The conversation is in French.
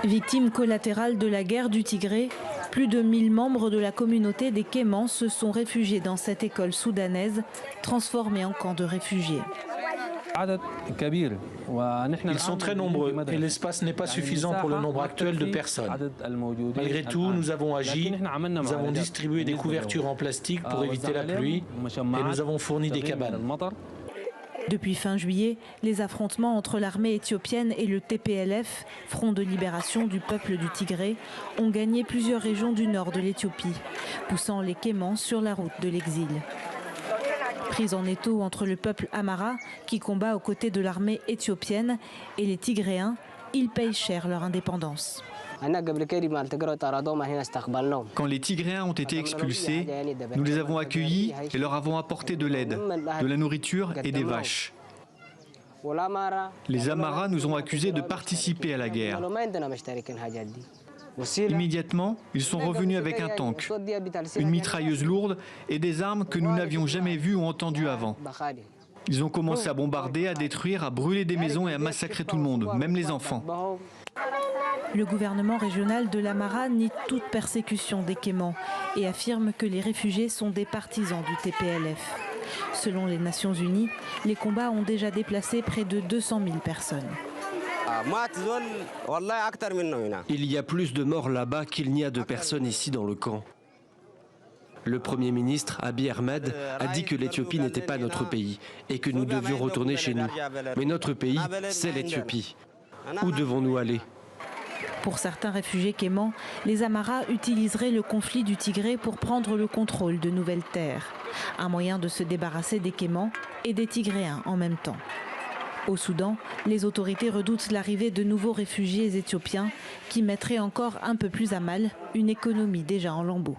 Victimes collatérales de la guerre du Tigré, plus de 1000 membres de la communauté des Kémans se sont réfugiés dans cette école soudanaise, transformée en camp de réfugiés. Ils sont très nombreux et l'espace n'est pas suffisant pour le nombre actuel de personnes. Malgré tout, nous avons agi, nous avons distribué des couvertures en plastique pour éviter la pluie et nous avons fourni des cabanes. Depuis fin juillet, les affrontements entre l'armée éthiopienne et le TPLF, Front de libération du peuple du Tigré, ont gagné plusieurs régions du nord de l'Éthiopie, poussant les Kémans sur la route de l'exil. Prise en étau entre le peuple Amhara, qui combat aux côtés de l'armée éthiopienne, et les Tigréens, ils payent cher leur indépendance. Quand les Tigréens ont été expulsés, nous les avons accueillis et leur avons apporté de l'aide, de la nourriture et des vaches. Les Amharas nous ont accusés de participer à la guerre. Immédiatement, ils sont revenus avec un tank, une mitrailleuse lourde et des armes que nous n'avions jamais vues ou entendues avant. Ils ont commencé à bombarder, à détruire, à brûler des maisons et à massacrer tout le monde, même les enfants. Le gouvernement régional de l'Amhara nie toute persécution des Kémans et affirme que les réfugiés sont des partisans du TPLF. Selon les Nations Unies, les combats ont déjà déplacé près de 200 000 personnes. Il y a plus de morts là-bas qu'il n'y a de personnes ici dans le camp. Le Premier ministre, Abiy Ahmed, a dit que l'Éthiopie n'était pas notre pays et que nous devions retourner chez nous. Mais notre pays, c'est l'Éthiopie. Où devons-nous aller ? Pour certains réfugiés Kémans, les Amharas utiliseraient le conflit du Tigré pour prendre le contrôle de nouvelles terres. Un moyen de se débarrasser des Kémans et des Tigréens en même temps. Au Soudan, les autorités redoutent l'arrivée de nouveaux réfugiés éthiopiens qui mettraient encore un peu plus à mal une économie déjà en lambeaux.